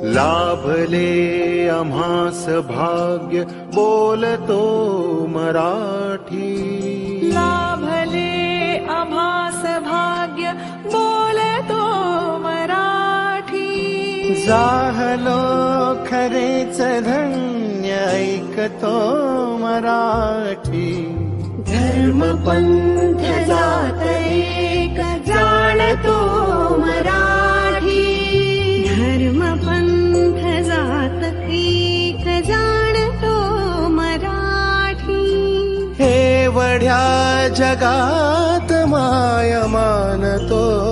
लाभले आम्हास भाग्य बोलतो मराठी. लाभले आम्हास भाग्य बोलतो मराठी. झालो खरेच धन्य ऐकतो मराठी. धर्म पंथ जात एक जाणतो मराठी. धर्म पंथ जात एक जाणतो मराठी. एवढ्या जगात माय मानतो